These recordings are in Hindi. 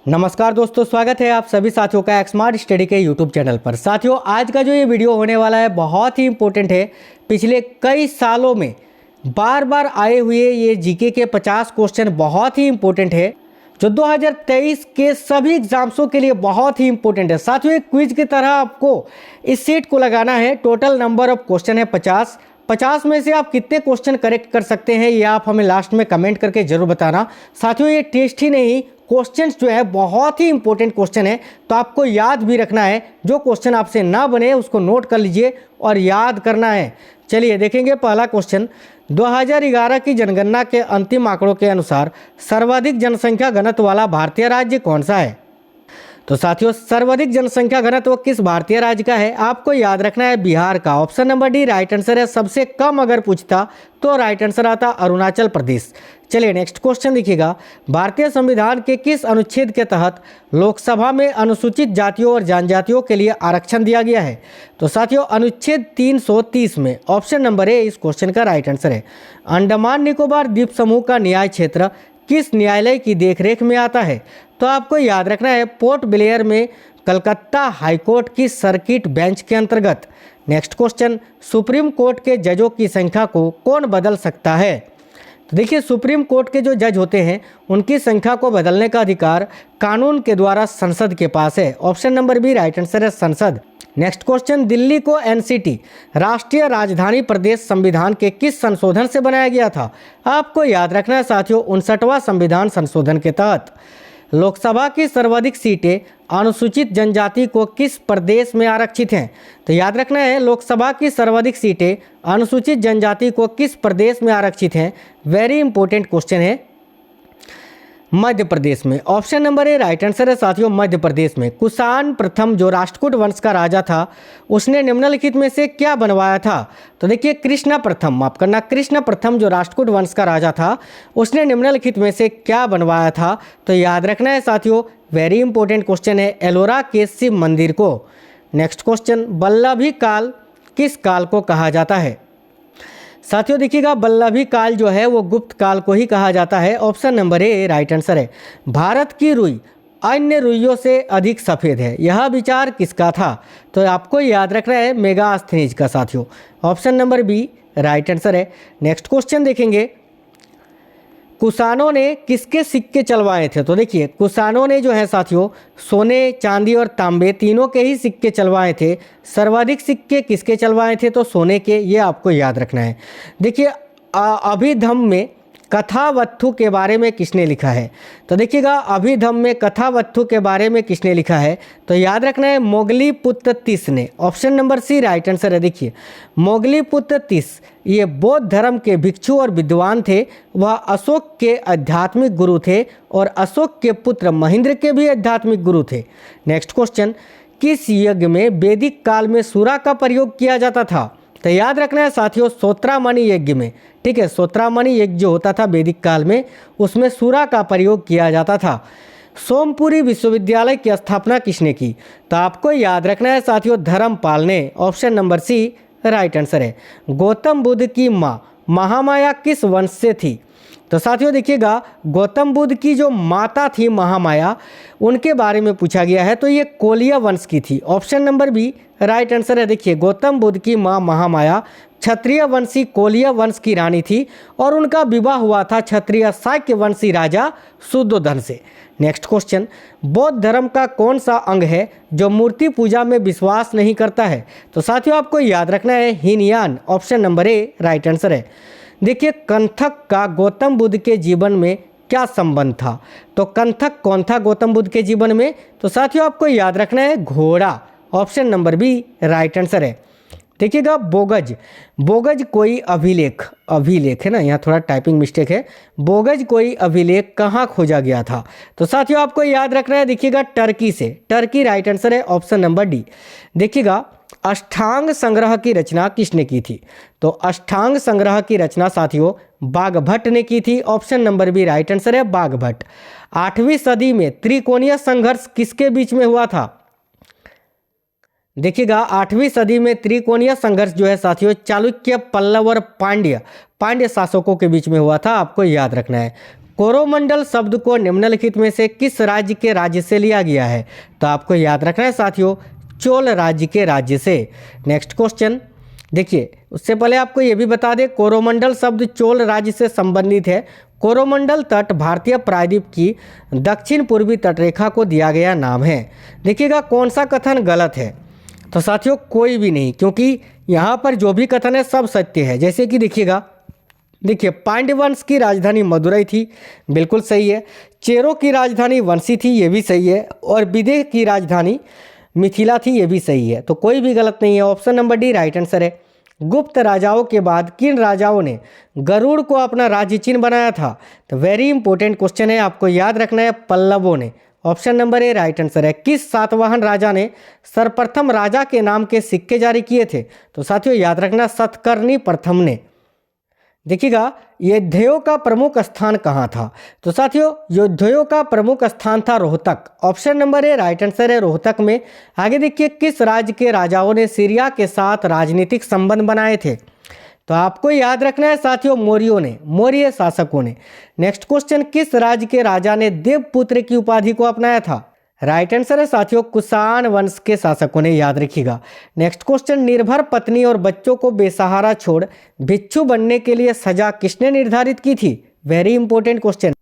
नमस्कार दोस्तों, स्वागत है आप सभी साथियों का स्मार्ट स्टडी के यूट्यूब चैनल पर। साथियों, आज का जो ये वीडियो होने वाला है बहुत ही इम्पोर्टेंट है। पिछले कई सालों में बार बार आए हुए ये जीके के 50 क्वेश्चन बहुत ही इम्पोर्टेंट है, जो 2023 के सभी एग्जाम्सों के लिए बहुत ही इम्पोर्टेंट है। साथियों, एक क्विज की तरह आपको इस सेट को लगाना है। टोटल नंबर ऑफ क्वेश्चन है 50। 50 में से आप कितने क्वेश्चन करेक्ट कर सकते हैं, ये आप हमें लास्ट में कमेंट करके जरूर बताना। साथियों, ये टेस्ट ही नहीं, क्वेश्चंस जो है बहुत ही इंपॉर्टेंट क्वेश्चन है, तो आपको याद भी रखना है। जो क्वेश्चन आपसे ना बने उसको नोट कर लीजिए और याद करना है। चलिए देखेंगे पहला क्वेश्चन। 2011 की जनगणना के अंतिम आंकड़ों के अनुसार सर्वाधिक जनसंख्या घनत्व वाला भारतीय राज्य कौन सा है? तो साथियों, सर्वाधिक जनसंख्या घनत्व किस भारतीय राज्य का है? आपको याद रखना है बिहार का। Option number D right answer है। सबसे कम अगर पूछता तो राइट आंसर आता अरुणाचल प्रदेश। चलिए नेक्स्ट क्वेश्चन देखिएगा। भारतीय संविधान के किस अनुच्छेद के तहत लोकसभा में अनुसूचित जातियों और जनजातियों के लिए आरक्षण दिया गया है? तो साथियों, अनुच्छेद 330 में। ऑप्शन नंबर ए इस क्वेश्चन का राइट आंसर है। अंडमान निकोबार द्वीप समूह का न्याय क्षेत्र किस न्यायालय की देखरेख में आता है? तो आपको याद रखना है पोर्ट ब्लेयर में कलकत्ता हाईकोर्ट की सर्किट बेंच के अंतर्गत। नेक्स्ट क्वेश्चन, सुप्रीम कोर्ट के जजों की संख्या को कौन बदल सकता है? तो देखिए, सुप्रीम कोर्ट के जो जज होते हैं उनकी संख्या को बदलने का अधिकार कानून के द्वारा संसद के पास है। Option number b right answer है, संसद। नेक्स्ट क्वेश्चन, दिल्ली को एनसीटी राष्ट्रीय राजधानी प्रदेश संविधान के किस संशोधन से बनाया गया था? आपको याद रखना है साथियों, 59वां संविधान संशोधन के तहत। लोकसभा की सर्वाधिक सीटें अनुसूचित जनजाति को किस प्रदेश में आरक्षित हैं? तो याद रखना है, लोकसभा की सर्वाधिक सीटें अनुसूचित जनजाति को किस प्रदेश में आरक्षित हैं? वेरी इंपॉर्टेंट क्वेश्चन है, मध्य प्रदेश में। Option number A right answer है साथियों, मध्य प्रदेश में। कुषाण प्रथम जो राष्ट्रकूट वंश का राजा था, उसने निम्नलिखित में से क्या बनवाया था? तो देखिए, कृष्ण प्रथम, माफ करना, कृष्ण प्रथम जो राष्ट्रकूट वंश का राजा था, उसने निम्नलिखित में से क्या बनवाया था? तो याद रखना है साथियों, वेरी इंपॉर्टेंट क्वेश्चन है, एलोरा के शिव मंदिर को। नेक्स्ट क्वेश्चन, वल्लभी काल किस काल को कहा जाता है? साथियों देखिएगा, वल्लभी काल जो है वो गुप्त काल को ही कहा जाता है। Option number A right answer है। भारत की रुई अन्य रुइयों से अधिक सफ़ेद है, यह विचार किसका था? तो आपको याद रखना है मेगास्थनीज का साथियों। Option number b right answer है। नेक्स्ट क्वेश्चन देखेंगे, कुषाणों ने किसके सिक्के चलवाए थे? तो देखिए, कुषाणों ने जो है साथियों सोने, चांदी और तांबे तीनों के ही सिक्के चलवाए थे। सर्वाधिक सिक्के किसके चलवाए थे? तो सोने के, ये आपको याद रखना है। देखिए, अभिधम्म में कथावत्थु के बारे में किसने लिखा है? तो देखिएगा, अभिधम्म में कथावत्थु के बारे में किसने लिखा है? तो याद रखना है मोगली पुत्र तीस ने। Option number c right answer है। देखिए, मोगली पुत्र तीस ये बौद्ध धर्म के भिक्षु और विद्वान थे। वह अशोक के आध्यात्मिक गुरु थे और अशोक के पुत्र महेंद्र के भी आध्यात्मिक गुरु थे। नेक्स्ट क्वेश्चन, किस यज्ञ में वैदिक काल में सूरा का प्रयोग किया जाता था? तो याद रखना है साथियों, सोत्रामणि यज्ञ में। ठीक है, सोत्रामणि यज्ञ जो होता था वैदिक काल में, उसमें सूरा का प्रयोग किया जाता था। सोमपुरी विश्वविद्यालय की स्थापना किसने की? तो आपको याद रखना है साथियों, धर्मपाल ने। Option number c right answer है। गौतम बुद्ध की माँ महामाया किस वंश से थी? तो साथियों देखिएगा, गौतम बुद्ध की जो माता थी महामाया, उनके बारे में पूछा गया है, तो ये कोलिया वंश की थी। Option number b right answer है। देखिए, गौतम बुद्ध की माँ महामाया क्षत्रिय वंशी कोलिया वंश की रानी थी और उनका विवाह हुआ था क्षत्रिय शाक्य वंशी राजा शुद्धोधन से। नेक्स्ट क्वेश्चन, बौद्ध धर्म का कौन सा अंग है जो मूर्ति पूजा में विश्वास नहीं करता है? तो साथियों आपको याद रखना है Hinayana. Option number A right answer है। देखिए, कंथक का गौतम बुद्ध के जीवन में क्या संबंध था? तो कंथक कौन था गौतम बुद्ध के जीवन में? तो साथियों आपको याद रखना है घोड़ा। Option number b right answer है। देखिएगा, बोगज, बोगज कोई अभिलेख, अभिलेख है ना, यहाँ थोड़ा टाइपिंग मिस्टेक है। बोगज कोई अभिलेख कहाँ खोजा गया था? तो साथियों आपको याद रखना है, देखिएगा टर्की से। टर्की राइट आंसर है। Option number D. देखिएगा, अष्टांग संग्रह की रचना किसने की थी? तो अष्टांग संग्रह की रचना साथियों बाघभट्ट ने की थी। Option number b right answer है, बाघभट्ट। 8वीं सदी में त्रिकोणीय संघर्ष किसके बीच में हुआ था? देखिएगा, 8वीं सदी में त्रिकोणीय संघर्ष जो है साथियों चालुक्य, पल्लव और पांड्य शासकों के बीच में हुआ था। आपको याद रखना है। कोरोमंडल शब्द को निम्नलिखित में से किस राज्य के राज्य से लिया गया है? तो आपको याद रखना है साथियों, चोल राज्य के राज्य से। नेक्स्ट क्वेश्चन देखिए, उससे पहले आपको ये भी बता दें, कोरोमंडल शब्द चोल राज्य से संबंधित है। कोरोमंडल तट भारतीय प्रायद्वीप की दक्षिण पूर्वी तटरेखा को दिया गया नाम है। देखिएगा कौन सा कथन गलत है? तो साथियों कोई भी नहीं, क्योंकि यहाँ पर जो भी कथन है सब सत्य है। जैसे कि देखिएगा, पांड्य वंश की राजधानी मदुरई थी, बिल्कुल सही है। चेरों की राजधानी वंशी थी, ये भी सही है। और विदेह की राजधानी मिथिला थी, ये भी सही है। तो कोई भी गलत नहीं है, option number D right answer है। गुप्त राजाओं के बाद किन राजाओं ने गरुड़ को अपना राज्य चिन्ह बनाया था? तो वेरी इंपॉर्टेंट क्वेश्चन है, आपको याद रखना है, पल्लवों ने। Option number A right answer है। किस सातवाहन राजा ने सर्वप्रथम राजा के नाम के सिक्के जारी किए थे? तो साथियों याद रखना, सतकर्णी प्रथम ने। देखिएगा, योद्धयों का प्रमुख स्थान कहाँ था? तो साथियों योद्धयों का प्रमुख स्थान था Rohtak. Option number A right answer है, रोहतक में। आगे देखिए, किस राज्य के राजाओं ने सीरिया के साथ राजनीतिक संबंध बनाए थे? तो आपको याद रखना है साथियों, मौर्यों ने, मौर्य शासकों ने। नेक्स्ट क्वेश्चन, किस राज्य के राजा ने देवपुत्र की उपाधि को अपनाया था? राइट आंसर है साथियों, कुषाण वंश के शासकों ने, याद रखिएगा। नेक्स्ट क्वेश्चन, निर्भर पत्नी और बच्चों को बेसहारा छोड़ भिक्षु बनने के लिए सजा किसने निर्धारित की थी? वेरी इंपॉर्टेंट क्वेश्चन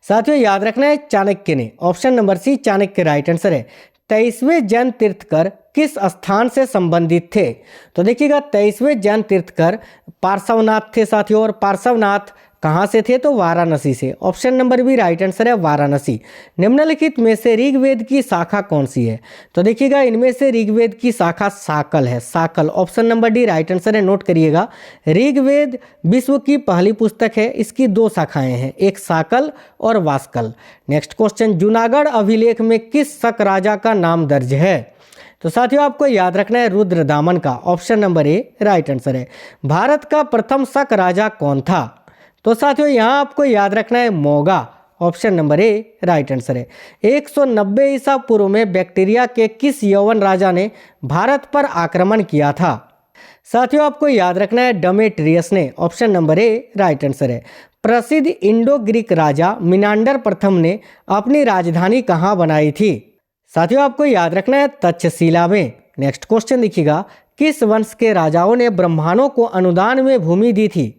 साथियों, याद रखना है, चाणक्य ने। Option number c Chanakya right answer है। 23वें जैन तीर्थकर किस स्थान से संबंधित थे? तो देखिएगा, 23वें जैन तीर्थकर पार्श्वनाथ थे साथियों। और पार्श्वनाथ कहाँ से थे? तो वाराणसी से। Option number b right answer है, वाराणसी। निम्नलिखित में से ऋग्वेद की शाखा कौन सी है? तो देखिएगा, इनमें से ऋग्वेद की शाखा साकल है, Sakal. Option number D right answer है, नोट करिएगा। ऋग्वेद विश्व की पहली पुस्तक है, इसकी दो शाखाएं हैं, एक साकल और वास्कल। नेक्स्ट क्वेश्चन, जूनागढ़ अभिलेख में किस शक राजा का नाम दर्ज है? तो साथियों आपको याद रखना है, रुद्रदामन का। Option number A right answer है। भारत का प्रथम शक राजा कौन था? तो साथियों यहाँ आपको याद रखना है, Moga. Option number A right answer है। 190 ईसा पूर्व में बैक्टीरिया के किस यौवन राजा ने भारत पर आक्रमण किया था? साथियों आपको याद रखना है, डेमेट्रियस ने। Option number A right answer है। प्रसिद्ध इंडो ग्रीक राजा मिनांडर प्रथम ने अपनी राजधानी कहाँ बनाई थी? साथियों आपको याद रखना है, तक्षशिला में। नेक्स्ट क्वेश्चन देखिएगा, किस वंश के राजाओं ने ब्राह्मणों को अनुदान में भूमि दी थी?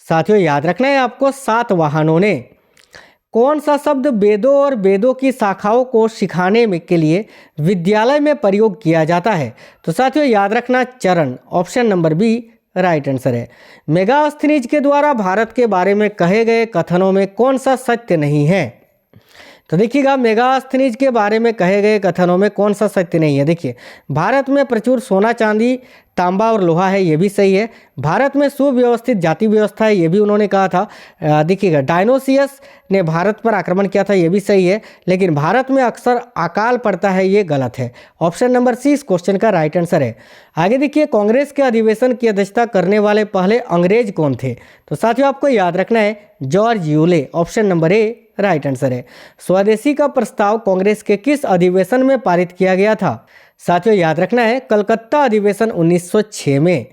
साथियों याद रखना है आपको, सातवाहनों ने। कौन सा शब्द वेदों और वेदों की शाखाओं को सिखाने में के लिए विद्यालय में प्रयोग किया जाता है? तो साथियों याद रखना, चरण। Option number b right answer है। मेगास्थनीज के द्वारा भारत के बारे में कहे गए कथनों में कौन सा सत्य नहीं है? तो देखिएगा, मेगास्थनीज के बारे में कहे गए कथनों में कौन सा सत्य नहीं है? देखिए, भारत में प्रचुर सोना चांदी तांबा और लोहा है, ये भी सही है। भारत में सुव्यवस्थित जाति व्यवस्था है, ये भी उन्होंने कहा था। देखिएगा, डायनोसियस ने भारत पर आक्रमण किया था, ये भी सही है। लेकिन भारत में अक्सर अकाल पड़ता है, ये गलत है। ऑप्शन नंबर सी इस क्वेश्चन का राइट आंसर है। आगे देखिए, कांग्रेस के अधिवेशन की अध्यक्षता करने वाले पहले अंग्रेज कौन थे? तो साथियों आपको याद रखना है, George Yule. Option number A right answer है। स्वदेशी का प्रस्ताव कांग्रेस के किस अधिवेशन में पारित किया गया था? साथियों याद रखना है, कलकत्ता अधिवेशन 1906 में।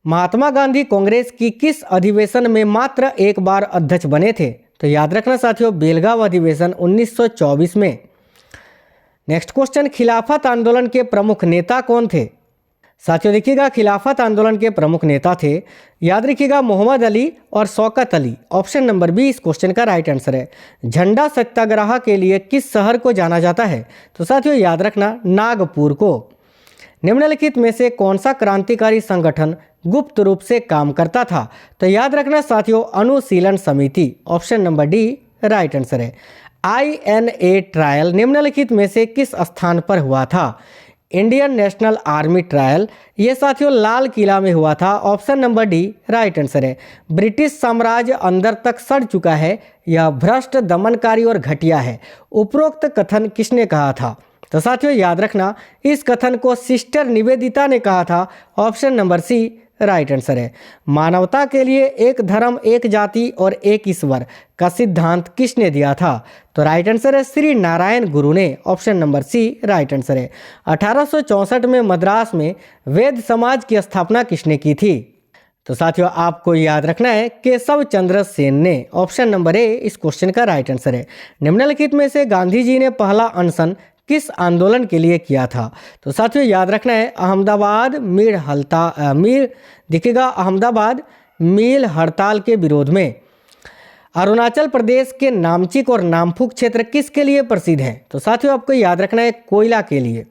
महात्मा गांधी कांग्रेस की किस अधिवेशन में मात्र एक बार अध्यक्ष बने थे? तो याद रखना साथियों, बेलगांव अधिवेशन 1924 में। नेक्स्ट क्वेश्चन, खिलाफत आंदोलन के प्रमुख नेता कौन थे? साथियों देखिएगा, खिलाफत आंदोलन के प्रमुख नेता थे, याद रखिएगा, मोहम्मद अली और Shaukat Ali. Option number b इस क्वेश्चन का राइट आंसर है। झंडा सत्याग्रह के लिए किस शहर को जाना जाता है? तो साथियों याद रखना, नागपुर को। निम्नलिखित में से कौन सा क्रांतिकारी संगठन गुप्त रूप से काम करता था? तो याद रखना साथियों, अनुशीलन समिति। Option number D right answer है। INA ट्रायल निम्नलिखित में से किस स्थान पर हुआ था? इंडियन नेशनल आर्मी ट्रायल, ये साथियों लाल किला में हुआ था। Option number D right answer है। ब्रिटिश साम्राज्य अंदर तक सड़ चुका है, यह भ्रष्ट, दमनकारी और घटिया है, उपरोक्त कथन किसने कहा था? तो साथियों याद रखना, इस कथन को सिस्टर निवेदिता ने कहा था। Option number c right answer है। मानवता के लिए एक धर्म, एक जाति और एक ईश्वर का सिद्धांत किसने दिया था? तो राइट आंसर है श्री नारायण गुरु ने। Option number c right answer है। 1864 में मद्रास में वैद्य समाज की स्थापना किसने की थी? तो साथियों आपको याद रखना है केशव चंद्र सेन ने। ऑप्शन नंबर ए इस क्वेश्चन का राइट आंसर है। निम्नलिखित में से गांधी जी ने पहला अनशन किस आंदोलन के लिए किया था? तो साथियों याद रखना है अहमदाबाद अहमदाबाद मील हड़ताल के विरोध में। अरुणाचल प्रदेश के नामचिक और नामफुक क्षेत्र किसके लिए प्रसिद्ध है? तो साथियों आपको याद रखना है कोयला के लिए।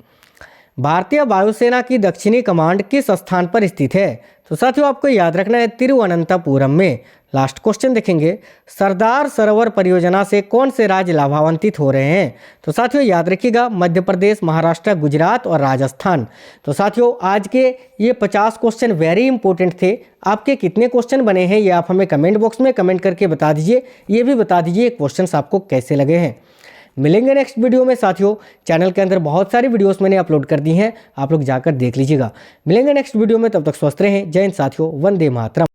भारतीय वायुसेना की दक्षिणी कमांड किस स्थान पर स्थित है? तो साथियों आपको याद रखना है तिरुवनंतपुरम में। लास्ट क्वेश्चन देखेंगे, सरदार सरोवर परियोजना से कौन से राज्य लाभान्वित हो रहे हैं? तो साथियों याद रखिएगा मध्य प्रदेश, महाराष्ट्र, गुजरात और राजस्थान। तो साथियों आज के ये 50 क्वेश्चन वेरी इंपॉर्टेंट थे। आपके कितने क्वेश्चन बने हैं ये आप हमें कमेंट बॉक्स में कमेंट करके बता दीजिए। ये भी बता दीजिए क्वेश्चन आपको कैसे लगे हैं। मिलेंगे नेक्स्ट वीडियो में। साथियों चैनल के अंदर बहुत सारी वीडियोस मैंने अपलोड कर दी हैं, आप लोग जाकर देख लीजिएगा। मिलेंगे नेक्स्ट वीडियो में, तब तक स्वस्थ रहें। जय हिंद साथियों, वंदे मातरम।